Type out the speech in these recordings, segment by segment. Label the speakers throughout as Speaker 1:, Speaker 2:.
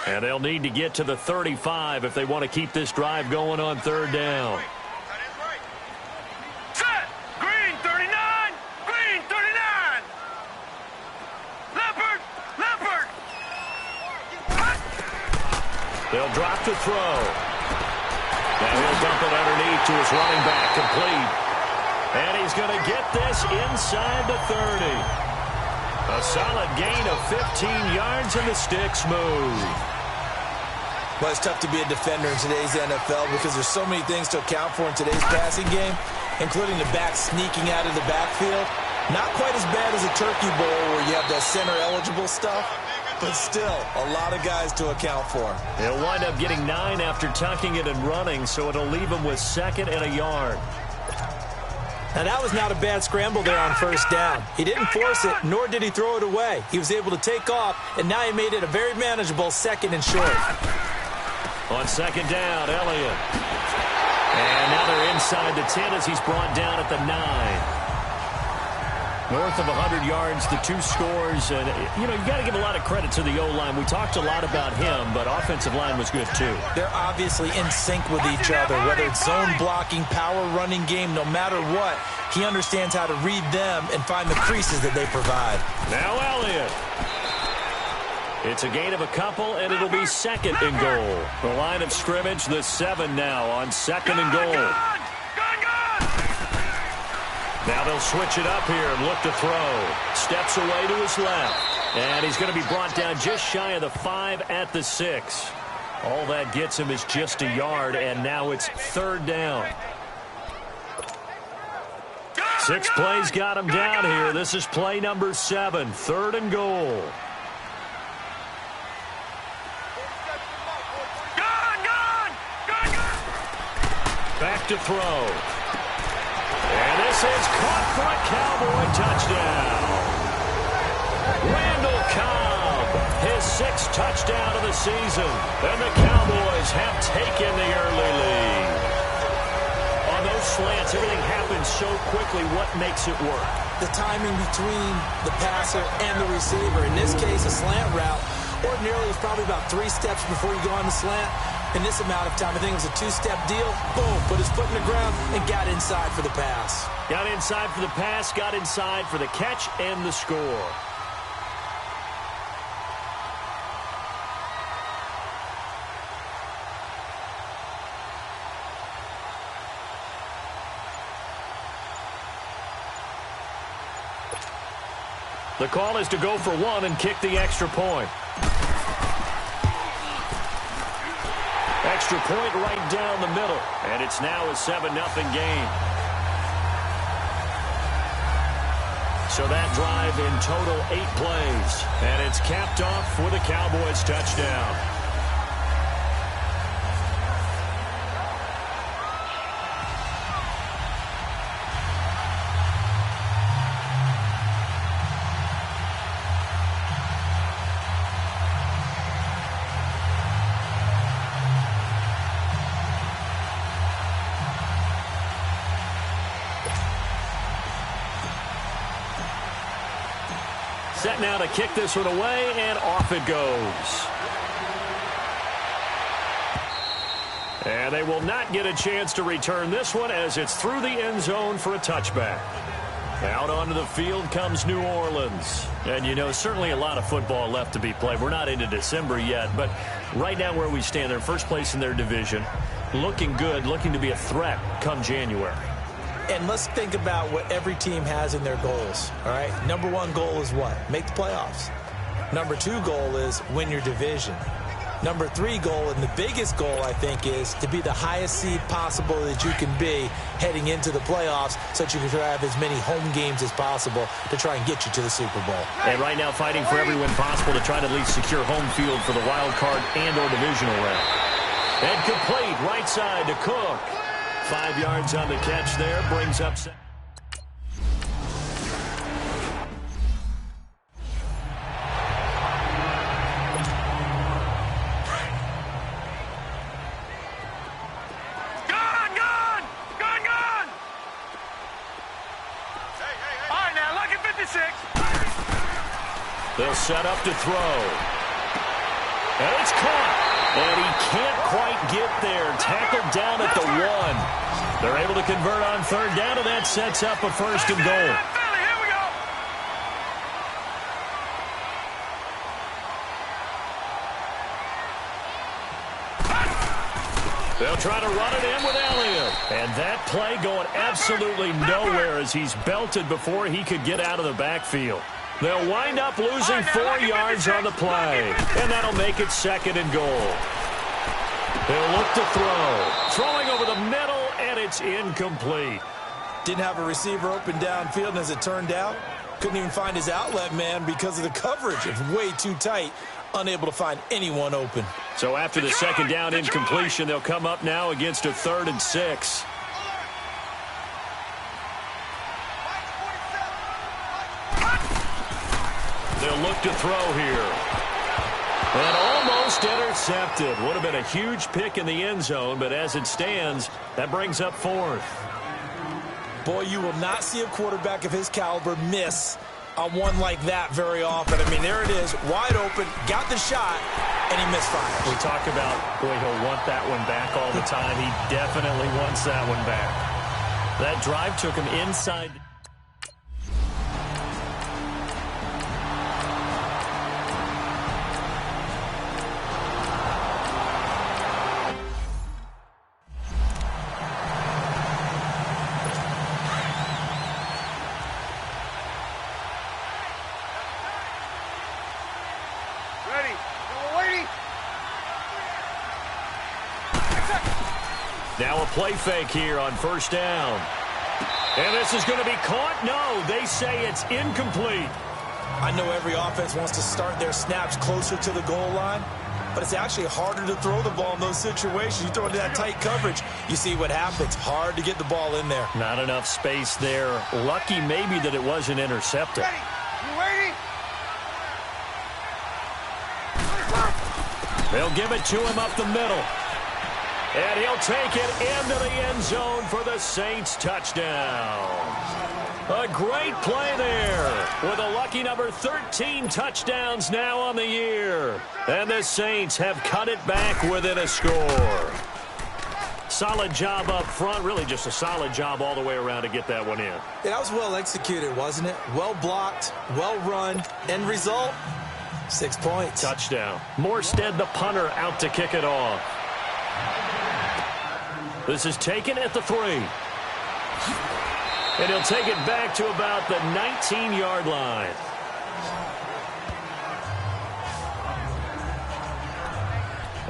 Speaker 1: And they'll need to get to the 35 if they want to keep this drive going on third down.
Speaker 2: Set! Green 39! Green 39! Leopard! Leopard!
Speaker 1: They'll drop to throw. Now he'll dump it underneath to his running back, complete. And he's going to get this inside the 30. A solid gain of 15 yards, and the sticks move.
Speaker 3: Well, it's tough to be a defender in today's NFL because there's so many things to account for in today's passing game, including the back sneaking out of the backfield. Not quite as bad as a turkey bowl where you have that center-eligible stuff, but still a lot of guys to account for.
Speaker 1: He'll wind up getting 9 after tucking it and running, so it'll leave him with 2nd and a yard.
Speaker 4: Now, that was not a bad scramble there on first down. He didn't force it, nor did he throw it away. He was able to take off, and now he made it a very manageable 2nd and short.
Speaker 1: On 2nd down, Elliott. And now they're inside the 10 as he's brought down at the 9. North of 100 yards, the 2 scores. And, you know, you got to give a lot of credit to the O-line. We talked a lot about him, but offensive line was good, too.
Speaker 4: They're obviously in sync with each other, whether it's zone blocking, power running game, no matter what. He understands how to read them and find the creases that they provide.
Speaker 1: Now Elliott. It's a gain of a couple, and it'll be 2nd and goal. The line of scrimmage, the 7 now on 2nd and goal. Now they'll switch it up here and look to throw. Steps away to his left. And he's going to be brought down just shy of the 5 at the 6. All that gets him is just a yard, and now it's 3rd down. 6 plays got him down here. This is play number 7, 3rd and goal. Back to throw. And this is caught for a Cowboy touchdown. Randall Cobb, his 6th touchdown of the season. And the Cowboys have taken the early lead. On those slants, everything happens so quickly. What makes it work?
Speaker 4: The timing between the passer and the receiver. In this case, a slant route. Ordinarily, it's probably about 3 steps before you go on the slant. In this amount of time, I think it was a 2-step deal. Boom, put his foot in the ground and got inside for the pass.
Speaker 1: Got inside for the pass, got inside for the catch and the score. The call is to go for 1 and kick the extra point. Extra point right down the middle. And it's now a 7-0 game. So that drive in total 8 plays. And it's capped off with a Cowboys touchdown. Set now to kick this one away, and off it goes. And they will not get a chance to return this one as it's through the end zone for a touchback. Out onto the field comes New Orleans. And, you know, certainly a lot of football left to be played. We're not into December yet, but right now where we stand, they're first place in their division. Looking good, looking to be a threat come January.
Speaker 4: And let's think about what every team has in their goals, all right? Number 1 goal is what? Make the playoffs. Number 2 goal is win your division. Number 3 goal, and the biggest goal, I think, is to be the highest seed possible that you can be heading into the playoffs so that you can have as many home games as possible to try and get you to the Super Bowl.
Speaker 1: And right now fighting for every win possible to try to at least secure home field for the wild card and or divisional round. And complete right side to Cook. 5 yards on the catch there, brings up... They'll set up to throw. And it's caught. And he can't quite get there. Tackled down at the 1. They're able to convert on third down, and that sets up a first and goal. They'll try to run it in with Elliott. And that play going absolutely nowhere as he's belted before he could get out of the backfield. They'll wind up losing 4 yards on the play. And that'll make it second and goal. They'll look to throw. Throwing over the middle, and it's incomplete.
Speaker 3: Didn't have a receiver open downfield, and as it turned out, couldn't even find his outlet man because of the coverage. It's way too tight. Unable to find anyone open.
Speaker 1: So after the second down incompletion, they'll come up now against a 3rd and 6. They'll look to throw here. And almost intercepted. Would have been a huge pick in the end zone, but as it stands, that brings up 4th.
Speaker 3: Boy, you will not see a quarterback of his caliber miss on one like that very often. I mean, there it is, wide open, got the shot, and he misfires.
Speaker 1: We talk about, boy, he'll want that one back all the time. He definitely wants that one back. That drive took him inside. Now a play fake here on first down. And this is going to be caught. No, they say it's incomplete.
Speaker 3: I know every offense wants to start their snaps closer to the goal line, but it's actually harder to throw the ball in those situations. You throw into that tight coverage, you see what happens. Hard to get the ball in there.
Speaker 1: Not enough space there. Lucky maybe that it wasn't intercepted. They'll give it to him up the middle. And he'll take it into the end zone for the Saints touchdown. A great play there with a lucky number 13 touchdowns now on the year. And the Saints have cut it back within a score. Solid job up front, really just a solid job all the way around to get that one in.
Speaker 3: Yeah, that was well executed, wasn't it? Well blocked, well run. End result, 6 points.
Speaker 1: Touchdown. Morstead, the punter, out to kick it off. This is taken at the 3. And he'll take it back to about the 19-yard line.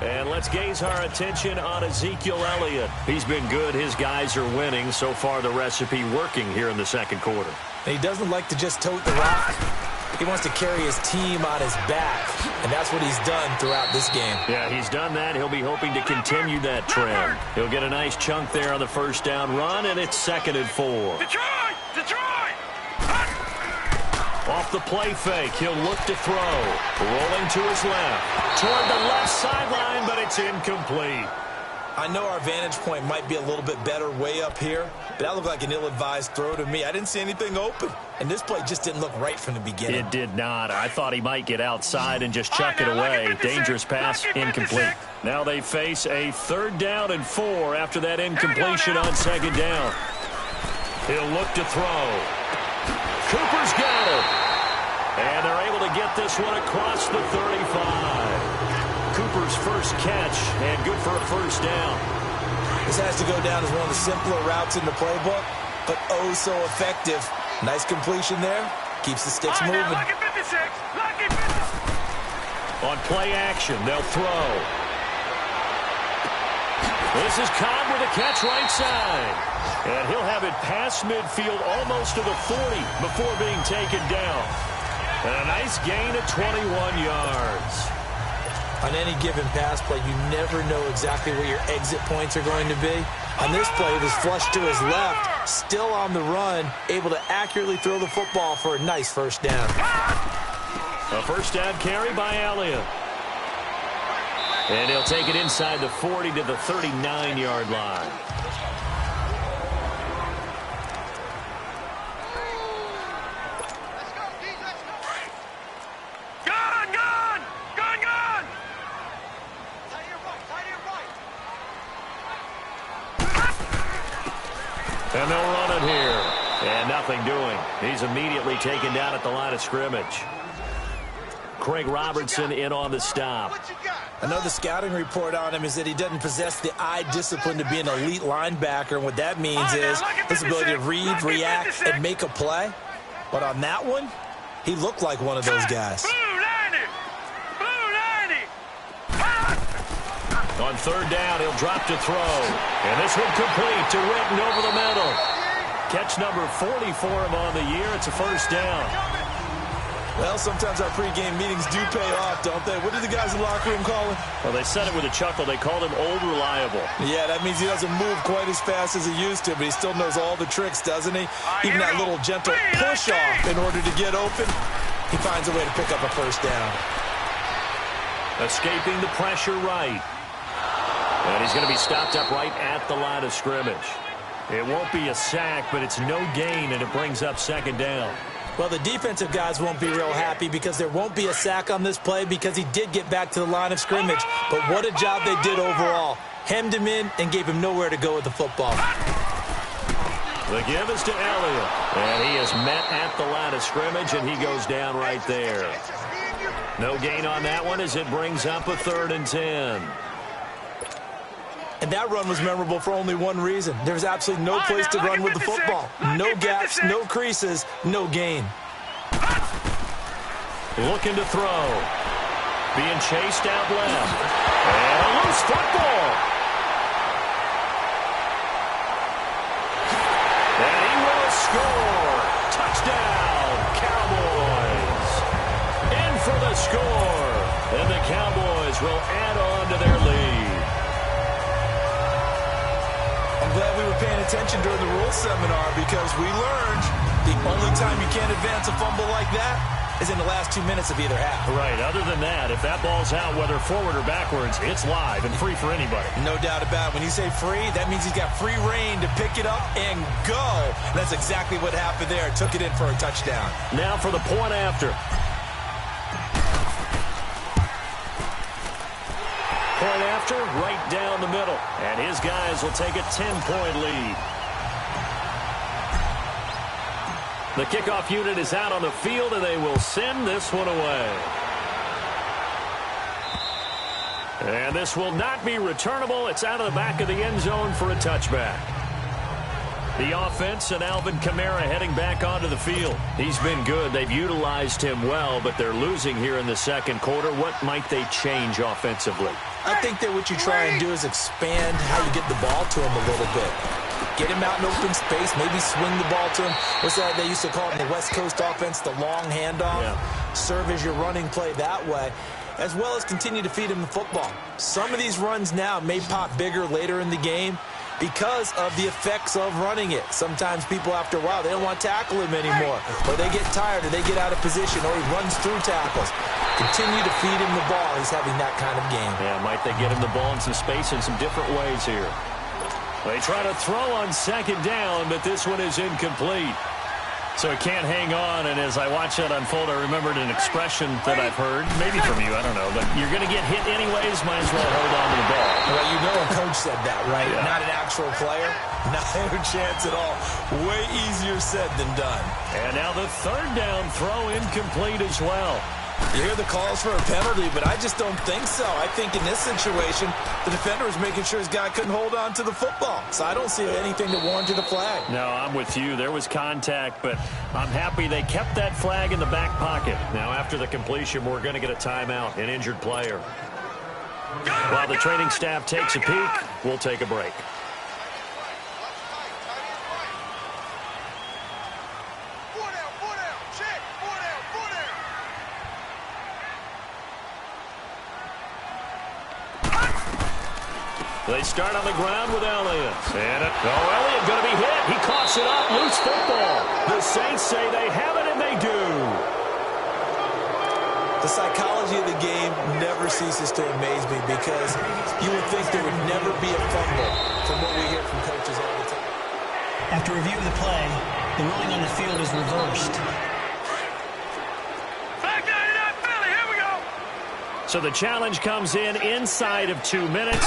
Speaker 1: And let's gaze our attention on Ezekiel Elliott. He's been good. His guys are winning. So far, the recipe working here in the second quarter.
Speaker 3: He doesn't like to just tote the rock. He wants to carry his team on his back, and that's what he's done throughout this game.
Speaker 1: Yeah, he's done that. He'll be hoping to continue that trend. He'll get a nice chunk there on the first down run, and it's 2nd and 4.
Speaker 2: Detroit! Detroit!
Speaker 1: Off the play fake, he'll look to throw. Rolling to his left. Toward the left sideline, but it's incomplete.
Speaker 3: I know our vantage point might be a little bit better way up here, but that looked like an ill-advised throw to me. I didn't see anything open, and this play just didn't look right from the beginning.
Speaker 1: It did not. I thought he might get outside and just chuck it away. Dangerous pass, incomplete. Now they face a 3rd down and 4 after that incompletion on 2nd down. He'll look to throw. Cooper's got it. And they're able to get this one across the 35. Cooper's first catch, and good for a first down.
Speaker 3: This has to go down as one of the simpler routes in the playbook, but oh so effective. Nice completion there. Keeps the sticks moving.
Speaker 2: Lucky 56. Lucky 56.
Speaker 1: On play action, they'll throw. This is Cobb with a catch right side. And he'll have it past midfield almost to the 40 before being taken down. And a nice gain of 21 yards.
Speaker 3: On any given pass play, you never know exactly where your exit points are going to be. On this play, it was flushed to his left, still on the run, able to accurately throw the football for a nice first down.
Speaker 1: A first down carry by Elliott. And he'll take it inside the 40 to the 39-yard line. And they'll run it here. And nothing doing. He's immediately taken down at the line of scrimmage. Craig Robertson in on the stop.
Speaker 4: I know the scouting report on him is that he doesn't possess the eye discipline to be an elite linebacker. And what that means is his ability to read, react, and make a play. But on that one, he looked like one of those guys.
Speaker 1: On third down, he'll drop to throw. And this one complete to Witten over the middle. Catch number 40 for him on the year. It's a first down.
Speaker 4: Well, sometimes our pregame meetings do pay off, don't they? What did the guys in the locker room call him?
Speaker 1: Well, they said it with a chuckle. They called him Old Reliable.
Speaker 4: Yeah, that means he doesn't move quite as fast as he used to, but he still knows all the tricks, doesn't he? Even that little gentle push-off in order to get open, he finds a way to pick up a first down.
Speaker 1: Escaping the pressure right. And he's going to be stopped up right at the line of scrimmage. It won't be a sack, but it's no gain, and it brings up second down.
Speaker 4: Well, the defensive guys won't be real happy because there won't be a sack on this play because he did get back to the line of scrimmage. But what a job they did overall. Hemmed him in and gave him nowhere to go with the football.
Speaker 1: The give is to Elliott. And he is met at the line of scrimmage, and he goes down right there. No gain on that one as it brings up a 3rd and 10.
Speaker 4: And that run was memorable for only one reason. There's absolutely no place to run with the football. No gaps, no creases, no gain.
Speaker 1: Looking to throw. Being chased out left. And a loose football. And he will score. Touchdown, Cowboys. In for the score. And the Cowboys will add on to their lead.
Speaker 4: I'm glad we were paying attention during the rules seminar because we learned the only time you can't advance a fumble like that is in the last 2 minutes of either half.
Speaker 1: Right. Other than that, if that ball's out, whether forward or backwards, it's live and free for anybody.
Speaker 4: No doubt about it. When you say free, that means he's got free reign to pick it up and go. And that's exactly what happened there. Took it in for a touchdown.
Speaker 1: Now for the point after. Point after, right down the middle. And his guys will take a 10-point lead. The kickoff unit is out on the field, and they will send this one away. And this will not be returnable. It's out of the back of the end zone for a touchback. The offense and Alvin Kamara heading back onto the field. He's been good. They've utilized him well, but they're losing here in the second quarter. What might they change offensively?
Speaker 4: I think that what you try and do is expand how you get the ball to him a little bit. Get him out in open space, maybe swing the ball to him. What's that they used to call it in the West Coast offense, the long handoff? Yeah. Serve as your running play that way, as well as continue to feed him the football. Some of these runs now may pop bigger later in the game because of the effects of running it. Sometimes people, after a while, they don't want to tackle him anymore, or they get tired, or they get out of position, or he runs through tackles. Continue to feed him the ball. He's having that kind of game.
Speaker 1: Yeah, might they get him the ball in some space in some different ways here. They try to throw on second down, but this one is incomplete. So it can't hang on, and as I watch that unfold, I remembered an expression that I've heard, maybe from you, I don't know, but you're going to get hit anyways, might as well hold on to the ball.
Speaker 4: Well, you know a coach said that, right?
Speaker 1: Yeah.
Speaker 4: Not an actual player. Not a chance at all. Way easier said than done.
Speaker 1: And now the third down throw incomplete as well.
Speaker 4: You hear the calls for a penalty, but I just don't think so. I think in this situation, the defender was making sure his guy couldn't hold on to the football. So I don't see anything that warranted a flag.
Speaker 1: No, I'm with you. There was contact, but I'm happy they kept that flag in the back pocket. Now, after the completion, we're going to get a timeout, an injured player. While the training staff takes a peek, we'll take a break. They start on the ground with Elliott. And Elliott going to be hit. He coughs it up. Loose football. The Saints say they have it, and they do.
Speaker 4: The psychology of the game never ceases to amaze me because you would think there would never be a fumble from what we hear from coaches all the time.
Speaker 5: After review of the play, the ruling on the field is reversed.
Speaker 1: So the challenge comes in inside of 2 minutes,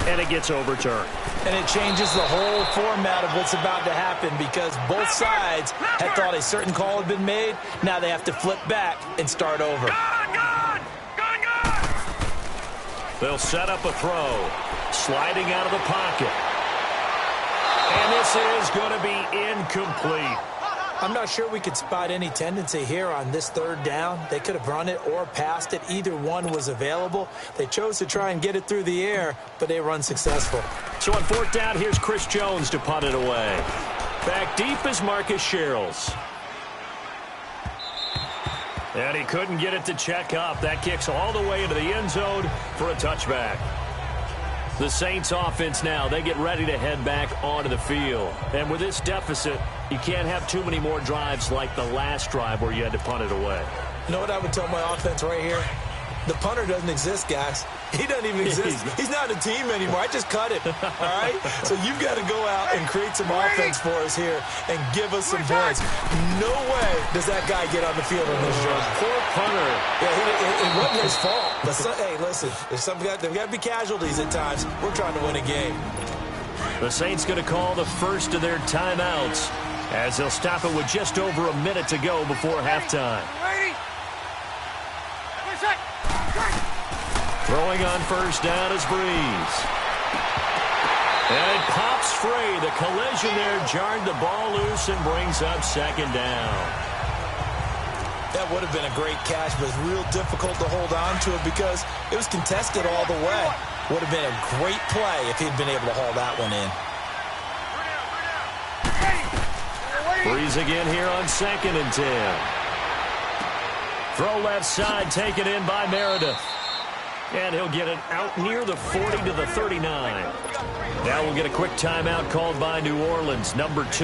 Speaker 1: and it gets overturned.
Speaker 4: And it changes the whole format of what's about to happen because both sides had thought a certain call had been made. Now they have to flip back and start over.
Speaker 1: They'll set up a throw. Sliding out of the pocket. And this is going to be incomplete.
Speaker 4: I'm not sure we could spot any tendency here on this third down. They could have run it or passed it. Either one was available. They chose to try and get it through the air, but they were unsuccessful.
Speaker 1: So on fourth down, here's Chris Jones to punt it away. Back deep is Marcus Sherrills. And he couldn't get it to check up. That kicks all the way into the end zone for a touchback. The Saints offense now, they get ready to head back onto the field. And with this deficit, you can't have too many more drives like the last drive where you had to punt it away.
Speaker 4: You know what I would tell my offense right here? The punter doesn't exist, guys. He doesn't even exist. He's not a team anymore. I just cut him, all right? So you've got to go out and create some offense for us here and give us some points. No way does that guy get on the field on this drive.
Speaker 1: Poor punter.
Speaker 4: Yeah, it wasn't his fault. But hey, listen, there's got to be casualties at times. We're trying to win a game.
Speaker 1: The Saints going to call the first of their timeouts as they'll stop it with just over a minute to go before halftime. Throwing on first down is Breeze. And it pops free. The collision there jarred the ball loose and brings up second down.
Speaker 4: That would have been a great catch, but it's real difficult to hold on to it because it was contested all the way. Would have been a great play if he'd been able to haul that one in.
Speaker 1: Breeze again here on 2nd and 10. Throw left side, taken in by Meredith. And he'll get it out near the 40 to the 39. Now we'll get a quick timeout called by New Orleans, number 2,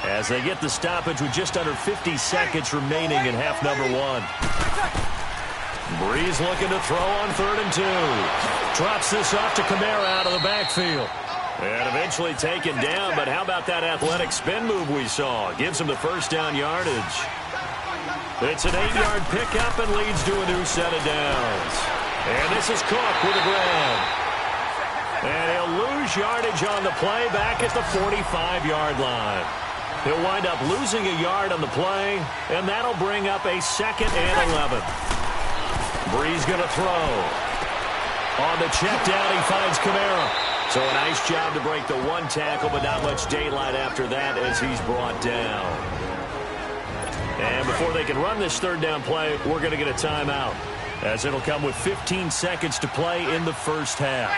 Speaker 1: as they get the stoppage with just under 50 seconds remaining in half number 1. Breeze looking to throw on 3rd and 2. Drops this off to Kamara out of the backfield. And eventually taken down, but how about that athletic spin move we saw? Gives him the first down yardage. It's an 8-yard pickup and leads to a new set of downs. And this is Cook with a grab. And he'll lose yardage on the play back at the 45-yard line. He'll wind up losing a yard on the play, and that'll bring up a 2nd and 11. Breeze going to throw. On the check down, he finds Kamara. So a nice job to break the one tackle, but not much daylight after that as he's brought down. And before they can run this third down play, we're going to get a timeout, as it'll come with 15 seconds to play in the first half.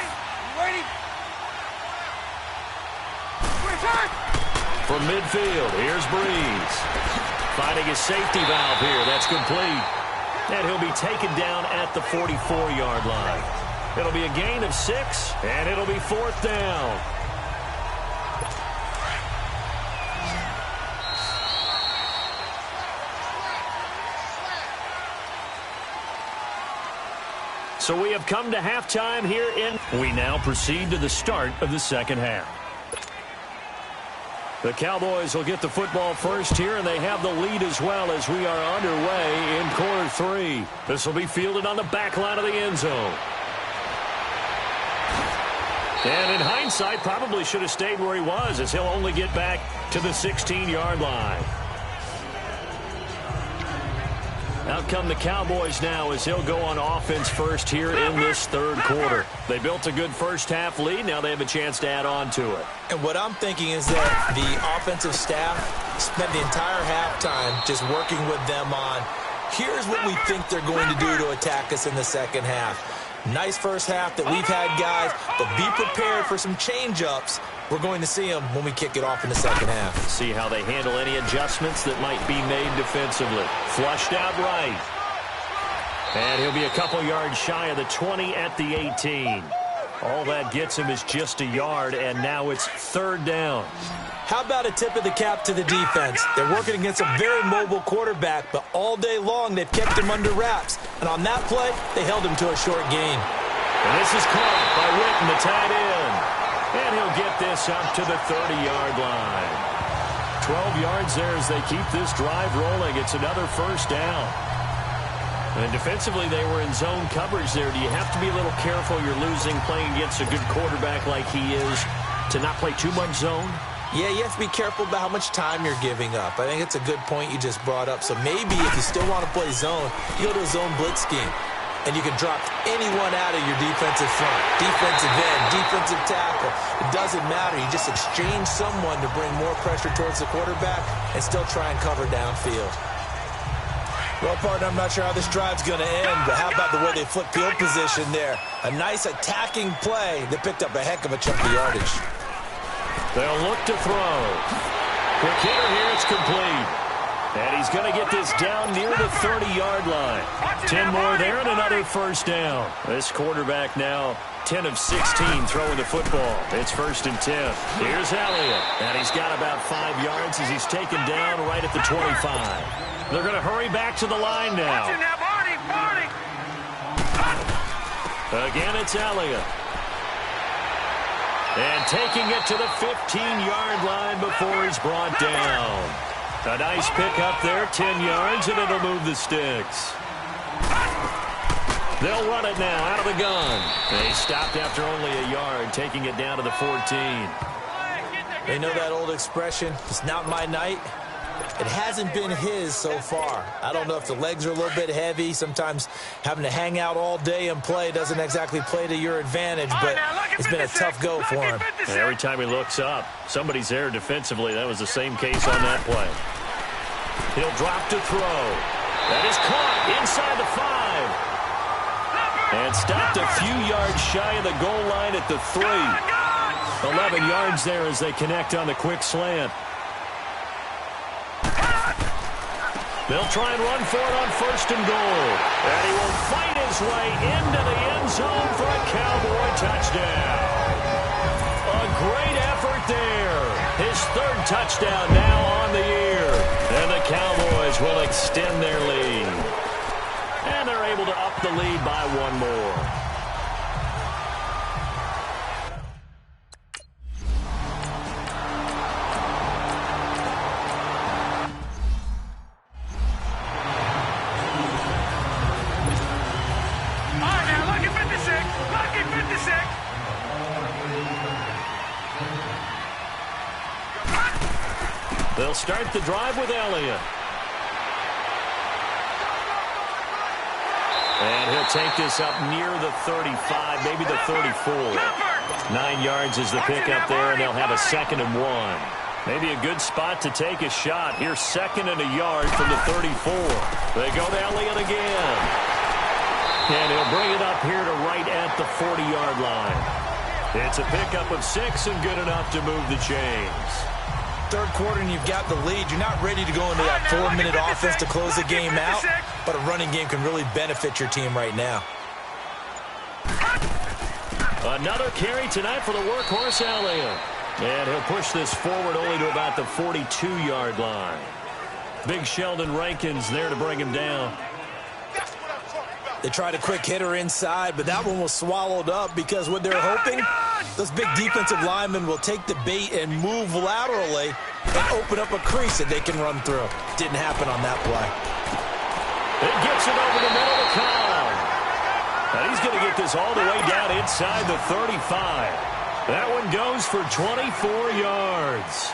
Speaker 1: From midfield, here's Breeze. Finding his safety valve here. That's complete. And he'll be taken down at the 44-yard line. It'll be a gain of 6, and it'll be 4th down. So we have come to halftime here we now proceed to the start of the second half. The Cowboys will get the football first here, and they have the lead as well as we are underway in quarter 3. This will be fielded on the back line of the end zone. And in hindsight, probably should have stayed where he was, as he'll only get back to the 16-yard line. Out come the Cowboys now as he'll go on offense first here in this third quarter. They built a good first half lead. Now they have a chance to add on to it.
Speaker 4: And what I'm thinking is that the offensive staff spent the entire halftime just working with them on, here's what we think they're going to do to attack us in the second half. Nice first half that we've had, guys, but be prepared for some change-ups. We're going to see them when we kick it off in the second half.
Speaker 1: See how they handle any adjustments that might be made defensively. Flushed out right. And he'll be a couple yards shy of the 20 at the 18. All that gets him is just a yard, and now it's 3rd down.
Speaker 4: How about a tip of the cap to the defense? They're working against a very mobile quarterback, but all day long they've kept him under wraps. And on that play, they held him to a short gain.
Speaker 1: And this is caught by Witten, the tight end. And he'll get this up to the 30-yard line. 12 yards there as they keep this drive rolling. It's another first down. And defensively, they were in zone coverage there. Do you have to be a little careful? You're losing playing against a good quarterback like he is to not play too much zone?
Speaker 4: Yeah, you have to be careful about how much time you're giving up. I think it's a good point you just brought up. So maybe if you still want to play zone, you go to a zone blitz scheme. And you can drop anyone out of your defensive front, defensive end, defensive tackle. It doesn't matter. You just exchange someone to bring more pressure towards the quarterback and still try and cover downfield. Well, partner, I'm not sure how this drive's going to end, but how about the way they flip field position there? A nice attacking play that picked up a heck of a chunk of yardage.
Speaker 1: They'll look to throw. Quick hitter here, it's complete. And he's going to get this down near the 30-yard line. 10 more there and another first down. This quarterback now 10 of 16 throwing the football. It's 1st and 10. Here's Elliott. And he's got about 5 yards as he's taken down right at the 25. They're going to hurry back to the line now. Again, it's Elliott. And taking it to the 15-yard line before he's brought down. A nice pick up there, 10 yards, and it'll move the sticks. They'll run it now out of the gun. They stopped after only a yard, taking it down to the 14.
Speaker 4: They know that old expression, it's not my night. It hasn't been his so far. I don't know if the legs are a little bit heavy. Sometimes having to hang out all day and play doesn't exactly play to your advantage, but it's been a tough go for him.
Speaker 1: And every time he looks up, somebody's there defensively. That was the same case on that play. He'll drop to throw. That is caught inside the 5. And stopped a few yards shy of the goal line at the 3. 11 yards there as they connect on the quick slant. They'll try and run for it on 1st and goal. And he will fight his way into the end zone for a Cowboy touchdown. A great effort there. His 3rd touchdown now on the year. And the Cowboys will extend their lead. And they're able to up the lead by 1 more. They'll start the drive with Elliott. And he'll take this up near the 35, maybe the 34. 9 yards is the pickup there, and they'll have a 2nd and 1. Maybe a good spot to take a shot. Here's 2nd and a yard from the 34. They go to Elliott again. And he'll bring it up here to right at the 40-yard line. It's a pickup of 6 and good enough to move the chains.
Speaker 4: 3rd quarter and you've got the lead. You're not ready to go into that 4-minute offense to close the game out, but a running game can really benefit your team right now.
Speaker 1: Another carry tonight for the workhorse Elliott. And he'll push this forward only to about the 42-yard line. Big Sheldon Rankins there to bring him down.
Speaker 4: They tried a quick hitter inside, but that one was swallowed up because what they're hoping, those big defensive linemen will take the bait and move laterally and open up a crease that they can run through. Didn't happen on that play.
Speaker 1: It gets it over the middle of Cobb. And he's going to get this all the way down inside the 35. That one goes for 24 yards.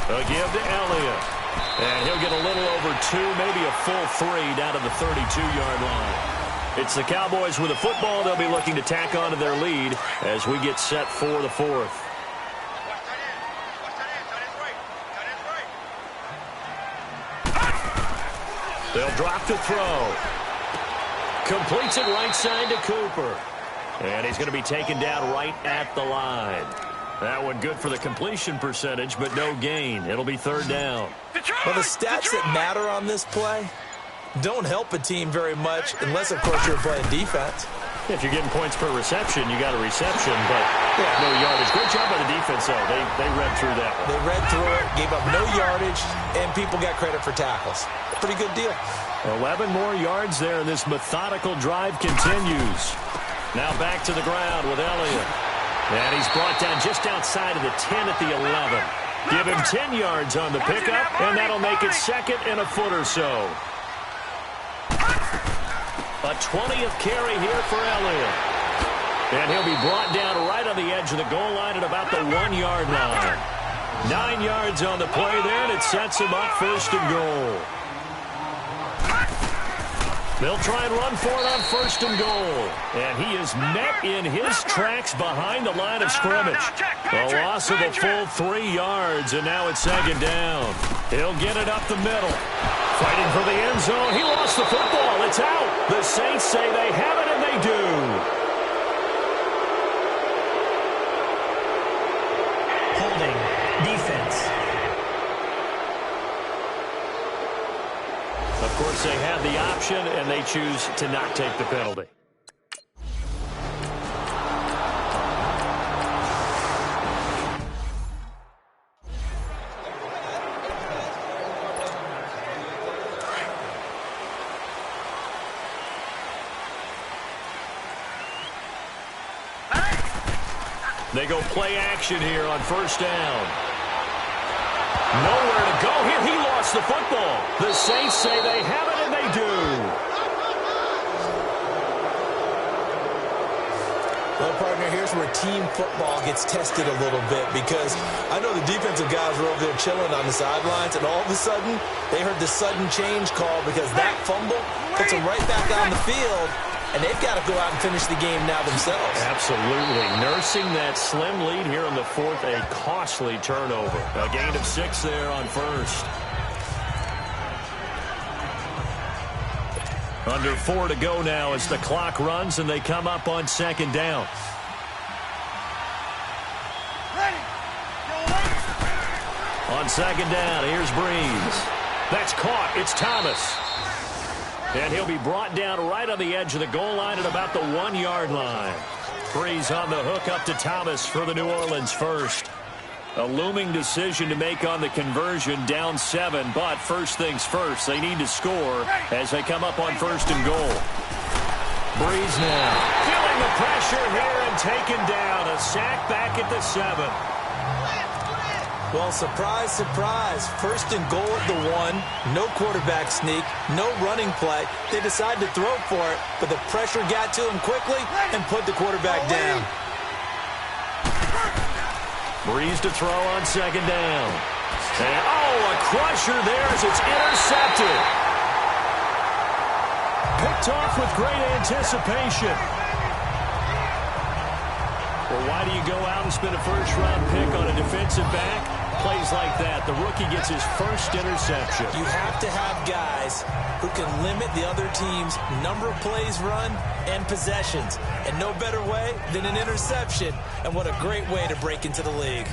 Speaker 1: A give to Elliott. And he'll get a little over 2, maybe a full 3 down to the 32-yard line. It's the Cowboys with the football. They'll be looking to tack on to their lead as we get set for the 4th. They'll drop to throw. Completes it right side to Cooper. And he's going to be taken down right at the line. That one good for the completion percentage, but no gain. It'll be 3rd down.
Speaker 4: Well, the stats that matter on this play don't help a team very much unless, of course, you're playing defense.
Speaker 1: If you're getting points per reception, you got a reception, but no yardage. Great job by the defense, though. They read through that one.
Speaker 4: They read through it, gave up no yardage, and people got credit for tackles. Pretty good deal.
Speaker 1: 11 more yards there, and this methodical drive continues. Now back to the ground with Elliott. And he's brought down just outside of the 10 at the 11. Give him 10 yards on the pickup, and that'll make it 2nd and a foot or so. A 20th carry here for Elliott. And he'll be brought down right on the edge of the goal line at about the 1-yard line. 9 yards on the play there, and it sets him up 1st and goal. They'll try and run for it on 1st and goal. And he is met in his tracks behind the line of scrimmage. A loss of a full 3 yards, and now it's 2nd down. He'll get it up the middle. Fighting for the end zone. He lost the football. It's out. The Saints say they have it, and they do.
Speaker 5: Holding. Defense.
Speaker 1: Of course, they have the option, and they choose to not take the penalty. They go play action here on 1st down. Nowhere to go here. He lost the football. The Saints say they have it, and they do.
Speaker 4: Well, partner, here's where team football gets tested a little bit, because I know the defensive guys were over there chilling on the sidelines, and all of a sudden, they heard the sudden change call because that fumble puts them right back on the field. And they've got to go out and finish the game now themselves.
Speaker 1: Absolutely. Nursing that slim lead here in the 4th, a costly turnover. A gain of 6 there on 1st. Under 4 to go now as the clock runs, and they come up on 2nd down. On 2nd down, here's Breeze. That's caught. It's Thomas. And he'll be brought down right on the edge of the goal line at about the 1-yard line. Breeze on the hook up to Thomas for the New Orleans 1st. A looming decision to make on the conversion, down 7, but first things first, they need to score as they come up on 1st and goal. Breeze now, feeling the pressure here and taken down. A sack back at the 7.
Speaker 4: Well, surprise, surprise. 1st and goal at the 1. No quarterback sneak. No running play. They decided to throw for it, but the pressure got to him quickly and put the quarterback down.
Speaker 1: Breeze to throw on 2nd down. And, a crusher there as it's intercepted. Picked off with great anticipation. Well, why do you go out and spend a 1st-round pick on a defensive back? Plays like that, the rookie gets his 1st interception.
Speaker 4: You have to have guys who can limit the other team's number of plays run and possessions. And no better way than an interception. And what a great way to break into the league.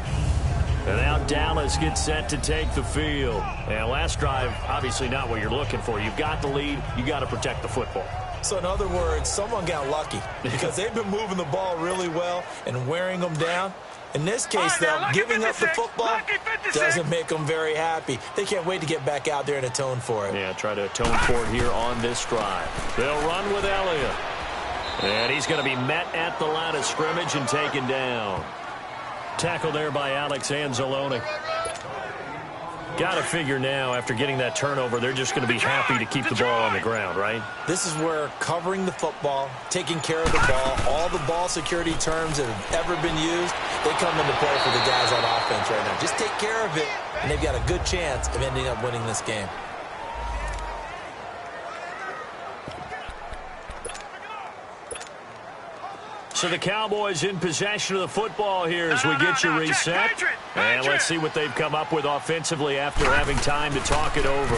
Speaker 1: And now Dallas gets set to take the field. And last drive, obviously not what you're looking for. You've got the lead. You got to protect the football.
Speaker 4: So in other words, someone got lucky because they've been moving the ball really well and wearing them down. In this case, though, giving up the football doesn't make them very happy. They can't wait to get back out there and atone for it.
Speaker 1: Yeah, try to atone for it here on this drive. They'll run with Elliott. And he's going to be met at the line of scrimmage and taken down. Tackle there by Alex Anzalone. Got to figure now, after getting that turnover, they're just going to be happy to keep the ball on the ground, right?
Speaker 4: This is where covering the football, taking care of the ball, all the ball security terms that have ever been used, they come into play for the guys on offense right now. Just take care of it, and they've got a good chance of ending up winning this game.
Speaker 1: So the Cowboys in possession of the football here as we get you reset. And let's see what they've come up with offensively after having time to talk it over.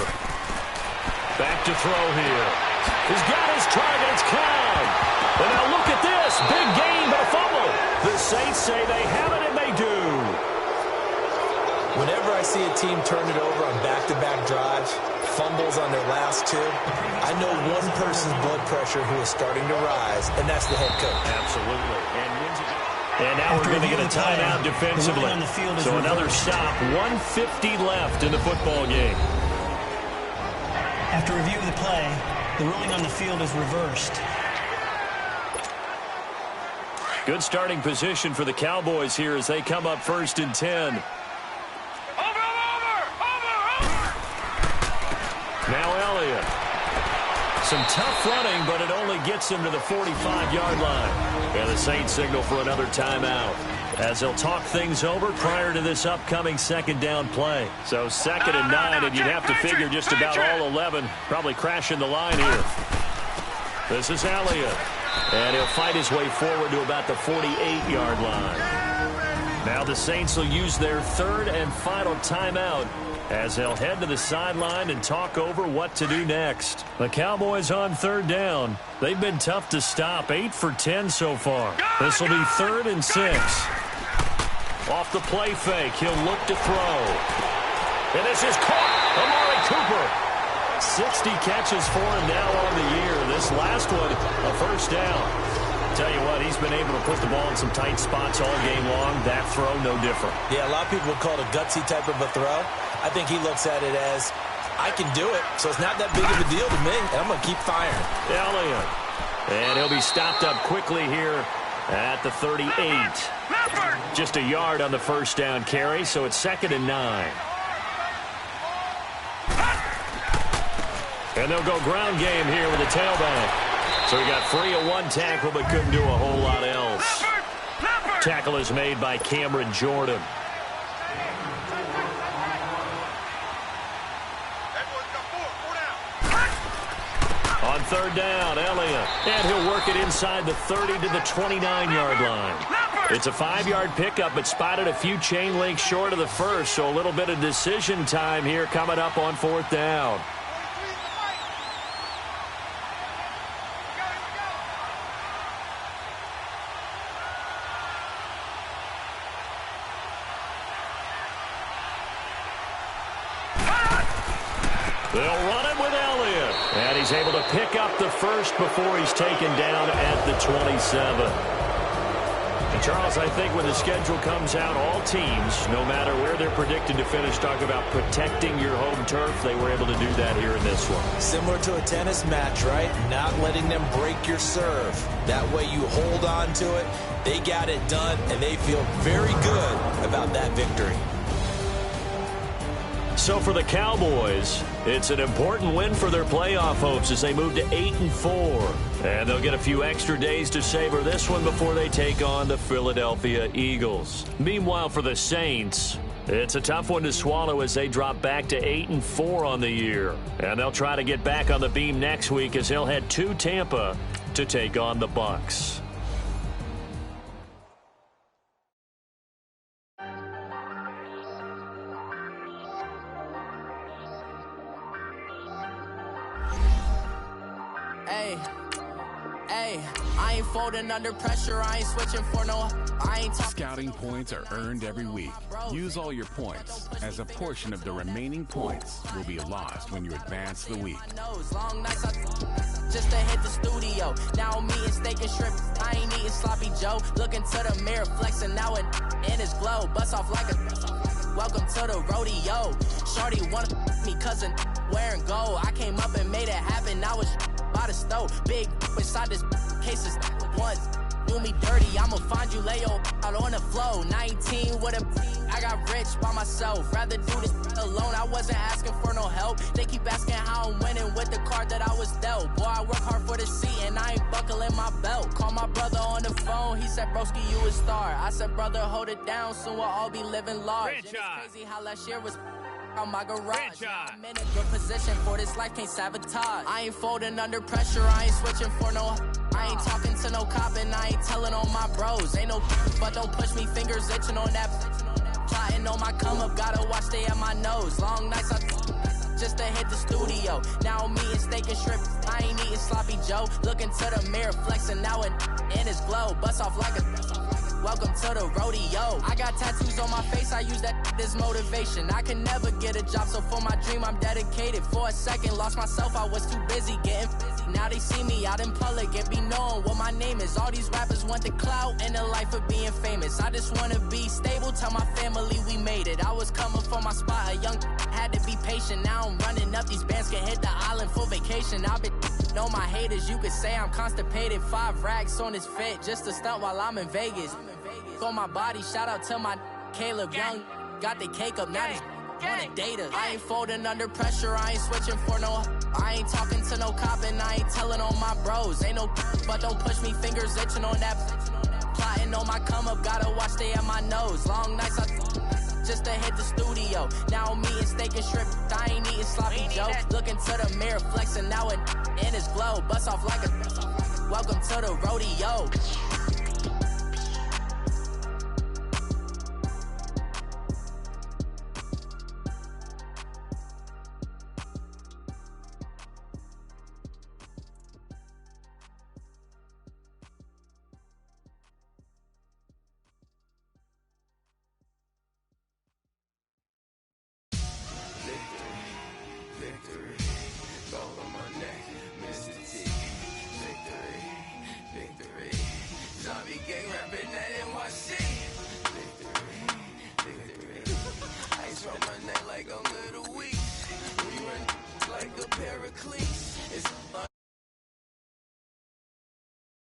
Speaker 1: Back to throw here. He's got his target. It's Cobb. And now look at this. Big gain, but a fumble. The Saints say they have it, and they do.
Speaker 4: Whenever I see a team turn it over on back-to-back drives, fumbles on their last 2, I know one person's blood pressure who is starting to rise, and that's the head coach.
Speaker 1: Absolutely. And now we're going to get a timeout defensively. So another stop, 1:50 left in the football game.
Speaker 5: After review of the play, the ruling on the field is reversed.
Speaker 1: Good starting position for the Cowboys here as they come up 1st and 10. some tough running, but it only gets him to the 45-yard line. And the Saints signal for another timeout, as they'll talk things over prior to this upcoming second down play. So 2nd and 9, and you'd have to figure just about all 11 probably crashing the line here. This is Elliott, and he'll fight his way forward to about the 48-yard line. Now the Saints will use their 3rd and final timeout, as they'll head to the sideline and talk over what to do next. The Cowboys on 3rd down. They've been tough to stop, 8 for 10 so far. This will be 3rd and 6. Off the play fake, he'll look to throw. And this is caught. Amari Cooper. 60 catches for him now on the year. This last one, a first down. Tell you what, he's been able to put the ball in some tight spots all game long. That throw, no different.
Speaker 4: Yeah, a lot of people would call it a gutsy type of a throw. I think he looks at it as, I can do it, so it's not that big of a deal to me, and I'm going to keep firing.
Speaker 1: Elliott. And he'll be stopped up quickly here at the 38. Just a yard on the first down carry, so it's 2nd and 9. And they'll go ground game here with a tailback. So he got free of one tackle, but couldn't do a whole lot else. Tackle is made by Cameron Jordan. On 3rd down, Elliott. And he'll work it inside the 30 to the 29-yard line. It's a 5-yard pickup, but spotted a few chain links short of the first, so a little bit of decision time here coming up on 4th down. They'll run it with Elliott. And he's able to pick up the first before he's taken down at the 27. And Charles, I think when the schedule comes out, all teams, no matter where they're predicted to finish, talk about protecting your home turf. They were able to do that here in this one.
Speaker 4: Similar to a tennis match, right? Not letting them break your serve. That way you hold on to it. They got it done, and they feel very good about that victory.
Speaker 1: So for the Cowboys, it's an important win for their playoff hopes as they move to 8-4. And they'll get a few extra days to savor this one before they take on the Philadelphia Eagles. Meanwhile, for the Saints, it's a tough one to swallow as they drop back to 8-4 on the year. And they'll try to get back on the beam next week as they'll head to Tampa to take on the Bucs.
Speaker 6: I ain't folding under pressure. I ain't switching for no. I ain't
Speaker 7: Scouting points are earned every week. Use all your points, as a portion of the remaining points will be lost when you advance the week.
Speaker 6: Long nights just to hit the studio. Now I'm eating steak and shrimp. I ain't eating sloppy Joe. Looking to the mirror, flexing now in his glow. Bust off like a. Welcome to the rodeo. Shorty wanted me cousin wearing gold. I came up and made it happen. I was by the stove. Big inside this cases once. Do me dirty, I'ma find you lay out on the floor. 19 with a I got rich by myself. Rather do this alone. I wasn't asking for no help. They keep asking how I'm winning with the card that I was dealt. Boy, I work hard for the seat and I ain't buckling my belt. Call my brother on the phone. He said, broski, you a star. I said, brother, hold it down. Soon we'll all be living large. It's crazy how last year was on my garage. I'm in a good position for this life, can't sabotage. I ain't folding under pressure. I ain't switching for no. I ain't talking to no cop and I ain't telling on my bros. Ain't no but don't push me, fingers itching on that. Plotting on my come up, gotta watch stay at my nose. Long nights just to hit the studio. Now I'm eating steak and shrimp. I ain't eating sloppy Joe. Looking to the mirror, flexing now in his glow. Bust off like a. Welcome to the rodeo. I got tattoos on my face, I use that as motivation. I can never get a job, so for my dream I'm dedicated. For a second, lost myself, I was too busy getting busy. Now they see me out in public and be knowing what my name is. All these rappers want the clout and the life of being famous. I just wanna be stable, tell my family we made it. I was coming for my spot, a young had to be patient. Now I'm running up, these bands can hit the island for vacation. I've been know my haters, you could say I'm constipated. 5 racks on his fit, just to stunt while I'm in Vegas. On my body, shout out to my Caleb Young. Got the cake up, now these gang. Data. I ain't folding under pressure. I ain't switching for no. I ain't talking to no cop and I ain't telling on my bros. Ain't no, but don't push me, fingers itching on that. Plotting on my come up, gotta watch stay at my nose. Long nights, just to hit the studio. Now I'm eating steak and shrimp. I ain't eating sloppy Joe. Looking to the mirror, flexing now it in his glow. Bust off like a welcome to the rodeo.
Speaker 8: Like a little weak, we run like a paraclete.